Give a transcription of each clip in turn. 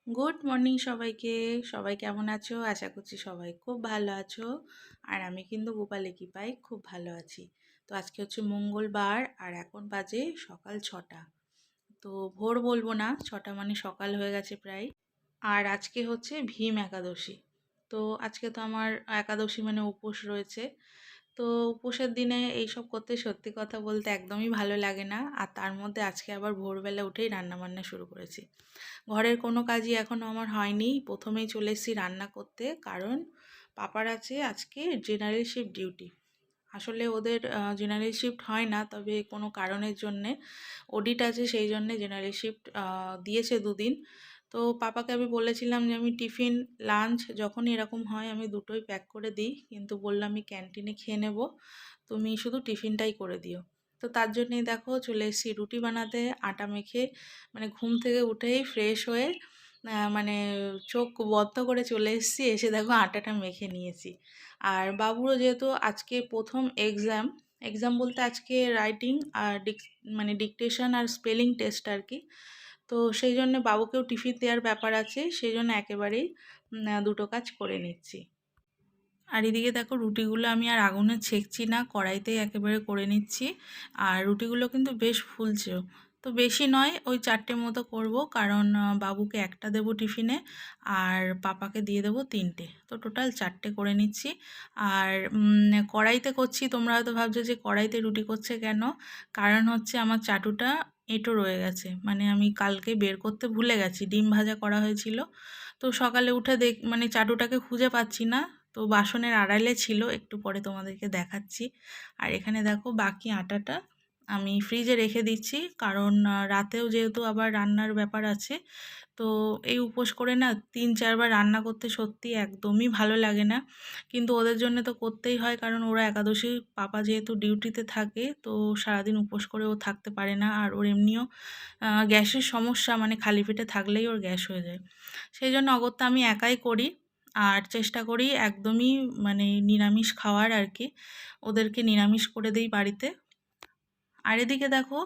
Good morning সবাইকে। সবাই কেমন আছো? আশা করছি সবাই খুব ভালো আছো। আর আমি কিন্তু গোপালের কৃপায় খুব ভালো আছি। তো আজকে হচ্ছে মঙ্গলবার আর এখন বাজে সকাল 6টা। তো ভোর বলবো না, 6টা মানে সকাল হয়ে গেছে প্রায়। আর আজকে হচ্ছে ভীম একাদশী। তো আজকে তো আমার একাদশী মানে উপোস রয়েছে। তো উপোসের দিনে এইসব করতে সত্যি কথা বলতে একদমই ভালো লাগে না। আর তার মধ্যে আজকে আবার ভোরবেলা উঠেই রান্নাবান্না শুরু করেছি। ঘরের কোনো কাজই এখনও আমার হয়নি, প্রথমেই চলে এসেছি রান্না করতে, কারণ পাপার আছে আজকে জেনারেল শিফট ডিউটি। আসলে ওদের জেনারেল শিফট হয় না, তবে কোনো কারণের জন্যে অডিট আছে, সেই জন্যে জেনারেল শিফট দিয়েছে 2 দিন। তো পাপাকে আমি বলেছিলাম যে আমি টিফিন লাঞ্চ যখনই এরকম হয় আমি দুটোই প্যাক করে দিই, কিন্তু বললাম আমি ক্যান্টিনে খেয়ে নেব, তুমি শুধু টিফিনটাই করে দিও। তো তার জন্যেই দেখো চলে এসেছি রুটি বানাতে। আটা মেখে মানে ঘুম থেকে উঠেই ফ্রেশ হয়ে মানে চোখ বন্ধ করে চলে এসেছি, এসে দেখো আটাটা মেখে নিয়েছি। আর বাবুরও যেহেতু আজকে প্রথম এক্সাম, এক্সাম বলতে আজকে রাইটিং আর মানে ডিকটেশন আর স্পেলিং টেস্ট আর কি। তো সেই জন্য বাবুকেও টিফিন দেওয়ার ব্যাপার আছে, সেই জন্য একেবারেই দুটো কাজ করে নিচ্ছি। আর এদিকে দেখো রুটিগুলো আমি আর আগুনে ছেঁকছি না, কড়াইতেই একেবারে করে নিচ্ছি। আর রুটিগুলো কিন্তু বেশ ফুলছেও। তো বেশি নয়, ওই 4টে মতো করব, কারণ বাবুকে একটা দেবো টিফিনে আর পাপাকে দিয়ে দেবো 3টে, তো টোটাল 4টে করে নিচ্ছি। আর কড়াইতে করছি, তোমরা হয়তো ভাবছো যে কড়াইতে রুটি করছে কেন। কারণ হচ্ছে আমার চাটুটা এঁটো রয়ে গেছে, মানে আমি কালকে বের করতে ভুলে গেছি, ডিম ভাজা করা হয়েছিল। তো সকালে উঠে মানে চাটুটাকে খুঁজে পাচ্ছি না। তো বাসনের আড়ালে ছিল, একটু পরে তোমাদেরকে দেখাচ্ছি। আর এখানে দেখো বাকি আটাটা আমি ফ্রিজে রেখে দিচ্ছি, কারণ রাতেও যেহেতু আবার রান্নার ব্যাপার আছে। তো এই উপোস করে না 3-4বার রান্না করতে সত্যি একদমই ভালো লাগে না, কিন্তু ওদের জন্য তো করতেই হয়, কারণ ওরা একাদশী, পাপা যেহেতু ডিউটিতে থাকে, তো সারাদিন উপোস করে ও থাকতে পারে না। আর ওর এমনিও গ্যাসের সমস্যা, মানে খালি পেটে থাকলেই ওর গ্যাস হয়ে যায়। সেই জন্য অগত্যা আমি একাই করি। আর চেষ্টা করি একদমই মানে নিরামিষ খাওয়ার আর কি, ওদেরকে নিরামিষ করে দিই বাড়িতে। আর এদিকে দেখো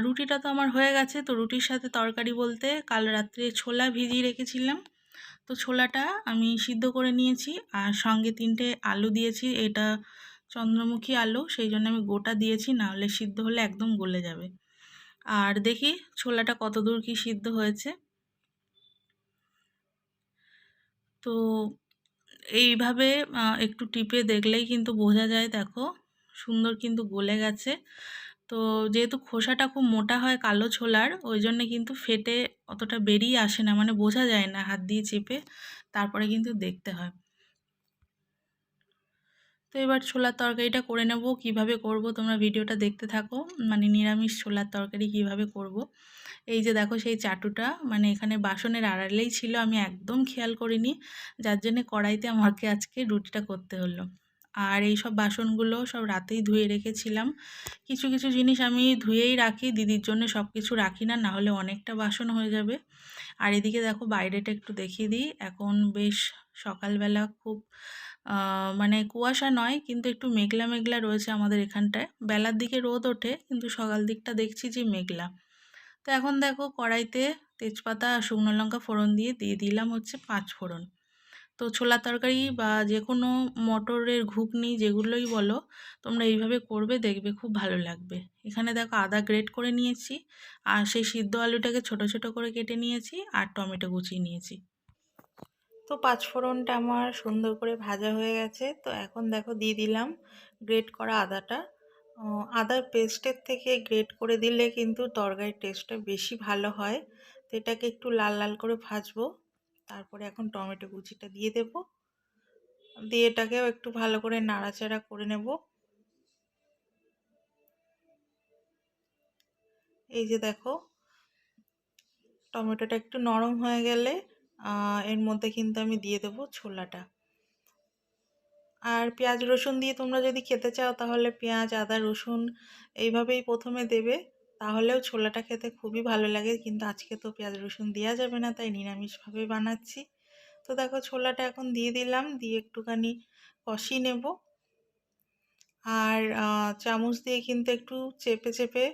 রুটিটা তো আমার হয়ে গেছে। তো রুটির সাথে তরকারি বলতে কাল রাত্রে ছোলা ভিজিয়ে রেখেছিলাম, তো ছোলাটা আমি সিদ্ধ করে নিয়েছি। আর সঙ্গে 3টে আলু দিয়েছি, এটা চন্দ্রমুখী আলু, সেই জন্য আমি গোটা দিয়েছি, না হলে সিদ্ধ হলে একদম গলে যাবে। আর দেখি ছোলাটা কতদূর কি সিদ্ধ হয়েছে। তো এইভাবে একটু টিপে দেখলেই কিন্তু বোঝা যায়, দেখো সুন্দর কিন্তু গলে গেছে। তো যেহেতু খোসাটা খুব মোটা হয় কালো ছোলার, ওই জন্যে কিন্তু ফেটে অতটা বেরিয়ে আসে না, মানে বোঝা যায় না, হাত দিয়ে চেপে তারপরে কিন্তু দেখতে হয়। তো এবার ছোলার তরকারিটা করে নেব, কিভাবে করব তোমরা ভিডিওটা দেখতে থাকো, মানে নিরামিষ ছোলার তরকারি কিভাবে করব। এই যে দেখো সেই চাটুটা মানে এখানে বাসনের আড়ালেই ছিল, আমি একদম খেয়াল করিনি, যার জন্যে কড়াইতে আমাকে আজকে রুটিটা করতে হলো। আর এই সব বাসনগুলো সব রাতেই ধুয়ে রেখেছিলাম। কিছু কিছু জিনিস আমি ধুয়েই রাখি, দিদির জন্য সব কিছু রাখি না, না হলে অনেকটা বাসন হয়ে যাবে। আর এদিকে দেখো বাইরেটা একটু দেখিয়ে দিই, এখন বেশ সকালবেলা খুব মানে কুয়াশা নয়, কিন্তু একটু মেঘলা মেঘলা রয়েছে আমাদের এখানটায়। বেলার দিকে রোদ ওঠে, কিন্তু সকাল দিকটা দেখছি যে মেঘলা। তো এখন দেখো কড়াইতে তেজপাতা আর শুকনো লঙ্কা ফোড়ন দিয়ে দিলাম হচ্ছে 5 ফোড়ন। তো ছোলা তরকারি বা যে কোনো মটরের ঘুগনি যেগুলোই বলো, তোমরা এইভাবে করবে, দেখবে খুব ভালো লাগবে। এখানে দেখো আদা গ্রেট করে নিয়েছি, আর সেই সিদ্ধ আলুটাকে ছোট ছোট করে কেটে নিয়েছি, আর টমেটো কুচিয়ে নিয়েছি। তো 5 ফোড়নটা আমার সুন্দর করে ভাজা হয়ে গেছে। তো এখন দেখো দিয়ে দিলাম গ্রেট করা আদাটা। আদার পেস্টের থেকে গ্রেট করে দিলে কিন্তু তরকারির টেস্টটা বেশি ভালো হয়। তো এটাকে একটু লাল লাল করে ভাজবো। তারপরে এখন টমেটো কুচিটা দিয়ে দেব, দিয়ে এটাকেও একটু ভালো করে নাড়াচাড়া করে নেব। এই যে দেখো টমেটোটা একটু নরম হয়ে গেলে এর মধ্যে কিন্তু আমি দিয়ে দেবো ছোলাটা। আর পেঁয়াজ রসুন দিয়ে তোমরা যদি খেতে চাও তাহলে পেঁয়াজ আদা রসুন এইভাবেই প্রথমে দেবে, তাহলেও ছোলাটা খেতে খুবই ভালো লাগে। কিন্তু আজকে তো পেঁয়াজ রসুন দেওয়া যাবে না, তাই নিরামিষভাবে বানাচ্ছি। তো দেখো ছোলাটা এখন দিয়ে দিলাম, দিয়ে একটুখানি কষিয়ে নেব। আর চামচ দিয়ে কিন্তু একটু চেপে চেপে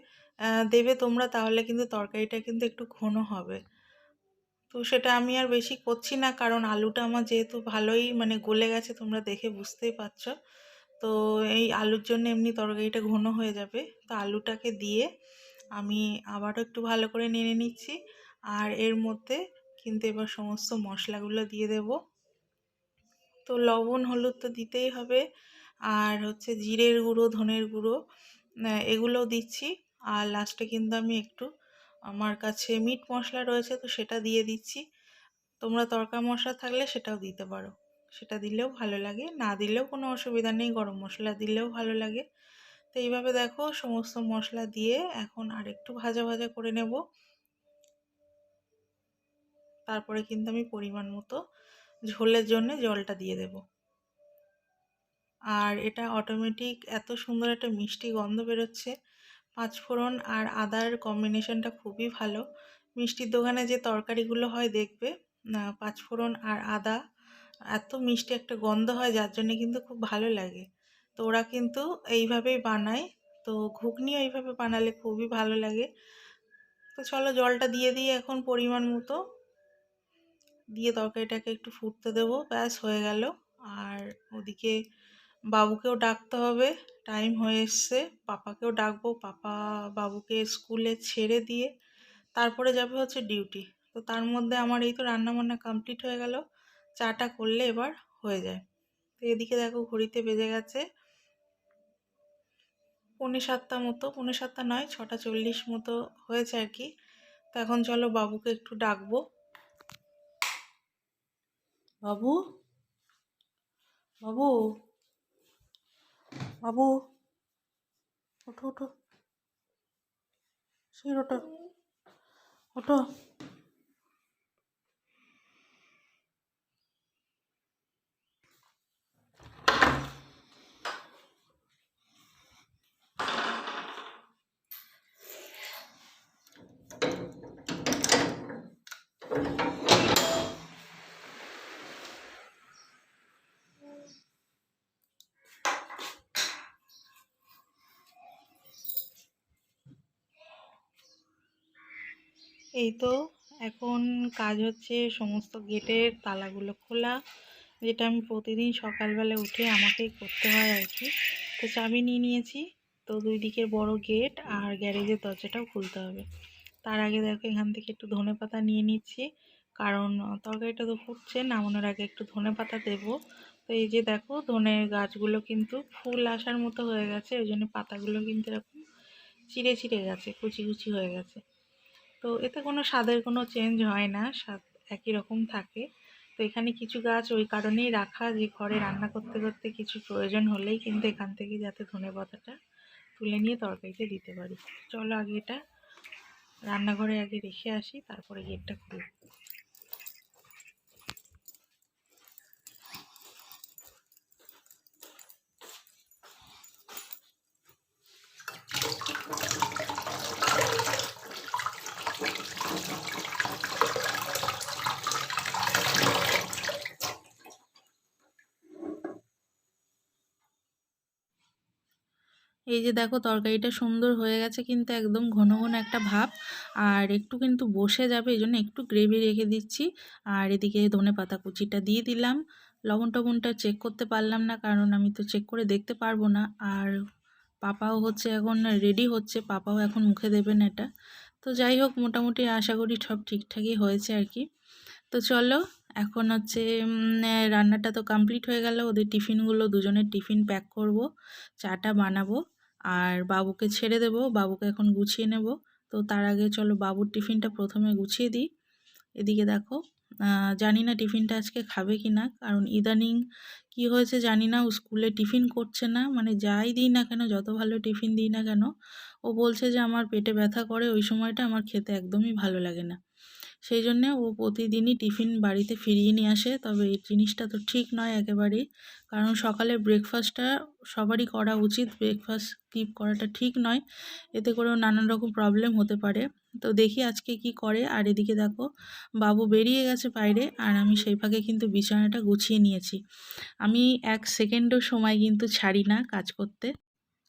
দেবে তোমরা, তাহলে কিন্তু তরকারিটা কিন্তু একটু ঘন হবে। তো সেটা আমি আর বেশি করছি না, কারণ আলুটা আমার যেহেতু ভালোই মানে গলে গেছে, তোমরা দেখে বুঝতেই পারছো। তো এই আলুর জন্য এমনি তরকারিটা ঘন হয়ে যাবে। তো আলুটাকে দিয়ে আমি আবারও একটু ভালো করে নেড়ে নিচ্ছি। আর এর মধ্যে কিন্তু এবার সমস্ত মশলাগুলো দিয়ে দেব। তো লবণ হলুদ তো দিতেই হবে, আর হচ্ছে জিরের গুঁড়ো, ধনের গুঁড়ো এগুলোও দিচ্ছি। আর লাস্টে কিন্তু আমি একটু, আমার কাছে মিট মশলা রয়েছে তো সেটা দিয়ে দিচ্ছি। তোমরা তড়কা মশলা থাকলে সেটাও দিতে পারো, সেটা দিলেও ভালো লাগে, না দিলেও কোনো অসুবিধা নেই, গরম মশলা দিলেও ভালো লাগে। তো এইভাবে দেখো সমস্ত মশলা দিয়ে এখন আর একটু ভাজা ভাজা করে নেব। তারপরে কিন্তু আমি পরিমাণ মতো ঝোলের জন্য জলটা দিয়ে দেব। আর এটা অটোমেটিক এত সুন্দর একটা মিষ্টি গন্ধ বেরোচ্ছে। পাঁচফোড়ন আর আদার কম্বিনেশনটা খুবই ভালো। মিষ্টির দোকানে যে তরকারিগুলো হয় দেখবে, পাঁচফোড়ন আর আদা এত মিষ্টি একটা গন্ধ হয়, যার জন্য কিন্তু খুব ভালো লাগে। তো ওরা কিন্তু এইভাবেই বানায়। তো ঘুগনিও এইভাবে বানালে খুবই ভালো লাগে। তো চলো জলটা দিয়ে দিই এখন পরিমাণ মতো, দিয়ে তরকারিটাকে একটু ফুটতে দেবো, ব্যাস হয়ে গেল। আর ওদিকে বাবুকেও ডাকতে হবে, টাইম হয়ে এসছে। পাপাকেও ডাকবো, পাপা বাবুকে স্কুলে ছেড়ে দিয়ে তারপরে যাবে হচ্ছে ডিউটি। তো তার মধ্যে আমার এই তো রান্নাবান্না কমপ্লিট হয়ে গেল, চাটা করলে এবার হয়ে যায়। তো এদিকে দেখো ঘড়িতে বেজে গেছে 6:45 মতো, 6:45 নয় 6:40 মতো হয়েছে আর কি। তো এখন চলো বাবুকে একটু ডাকবো। বাবু, বাবু, বাবু, ওঠো ওঠো, সেই ওঠো, ওঠো। এই তো এখন কাজ হচ্ছে সমস্ত গেটের তালাগুলো খোলা, যেটা আমি প্রতিদিন সকালবেলা উঠে আমাকেই করতে হয় আর কি। তো চাবি নিয়ে নিয়েছি। তো দুই দিকের বড় গেট আর গ্যারেজের দরজাটাও খুলতে হবে। তার আগে দেখো এখান থেকে একটু ধনেপাতা নিয়ে নিচ্ছি, কারণ তরকারিটা তো ফুটছে, নামানোর আগে একটু ধনেপাতা দেবো। তো এই যে দেখো ধনের গাছগুলো কিন্তু ফুল আসার মতো হয়ে গেছে, ওই জন্য পাতাগুলো কিন্তু এরকম চিড়ে চিড়ে গেছে, কুচি কুচি হয়ে গেছে। তো এতে কোনো স্বাদের কোনো চেঞ্জ হয় না, স্বাদ একই রকম থাকে। তো এখানে কিছু গাছ ওই কারণেই রাখা, যে ঘরে রান্না করতে করতে কিছু প্রয়োজন হলেই কিন্তু এখান থেকে যাতে ধনেপাতাটা তুলে নিয়ে তরকারিতে দিতে পারি। চলো আগে এটা রান্নাঘরে আগে রেখে আসি, তারপরে গেটটা খুলব। এই যে দেখো তরকারিটা সুন্দর হয়ে গেছে, কিন্তু একদম ঘন ঘন একটা ভাব, আর একটু কিন্তু বসে যাবে, এই জন্য একটু গ্রেভি রেখে দিচ্ছি। আর এদিকে ধনেপাতা কুচিটা দিয়ে দিলাম। লবণ টবণটা চেক করতে পারলাম না, কারণ আমি তো চেক করে দেখতে পারবো না। আর পাপাও হচ্ছে এখন রেডি হচ্ছে, পাপাও এখন মুখে দেবেন এটা। তো যাই হোক মোটামুটি আশা করি সব ঠিকঠাকই হয়েছে আর কি। তো চলো এখন হচ্ছে রান্নাটা তো কমপ্লিট হয়ে গেল, ওদের টিফিনগুলো দুজনের টিফিন প্যাক করব, চাটা বানাবো আর বাবুকে ছেড়ে দেব, বাবুকে এখন গুছিয়ে নেব। তো তার আগে চলো বাবুর টিফিনটা প্রথমে গুছিয়ে দিই। এদিকে দেখো জানি না টিফিনটা আজকে খাবে কি না, কারণ ইদানিং কি হয়েছে জানি না, ও স্কুলে টিফিন করছে না। মানে যাই দিই না কেন, যত ভালো টিফিন দিই না কেন, ও বলছে যে আমার পেটে ব্যথা করে, ওই সময়টা আমার খেতে একদমই ভালো লাগে না। সেই জন্যে ও প্রতিদিনই টিফিন বাড়িতে ফিরিয়ে নিয়ে আসে। তবে এই জিনিসটা তো ঠিক নয় একেবারেই, কারণ সকালে ব্রেকফাস্টটা সবারই করা উচিত, ব্রেকফাস্ট স্কিপ করাটা ঠিক নয়, এতে করেও নানান রকম প্রবলেম হতে পারে। তো দেখি আজকে কি করে। আর এদিকে দেখো বাবু বেরিয়ে গেছে বাইরে, আর আমি সেই ফাঁকে কিন্তু বিছানাটা গুছিয়ে নিয়েছি। আমি এক সেকেন্ডও সময় কিন্তু ছাড়ি না কাজ করতে।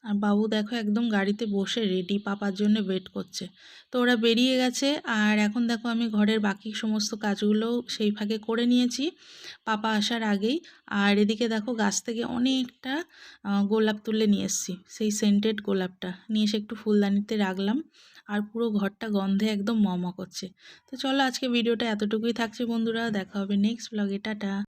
আর বাবু দেখো একদম গাড়িতে বসে রেডি, পাপার জন্য ওয়েট করছে। তো ওরা বেরিয়ে গেছে, আর এখন দেখো আমি ঘরের বাকি সমস্ত কাজগুলো সেই ফাঁকে করে নিয়েছি পাপা আসার আগেই। আর এদিকে দেখো গাছ থেকে অনেকটা গোলাপ তুলে নিয়ে এসেছি, সেই সেন্টেড গোলাপটা নিয়ে এসে একটু ফুলদানিতে রাখলাম। আর পুরো ঘরটা গন্ধে একদম করছে। তো চলো আজকে ভিডিওটা এতটুকুই থাকছে বন্ধুরা, দেখা হবে নেক্সট ব্লগে, টাটা।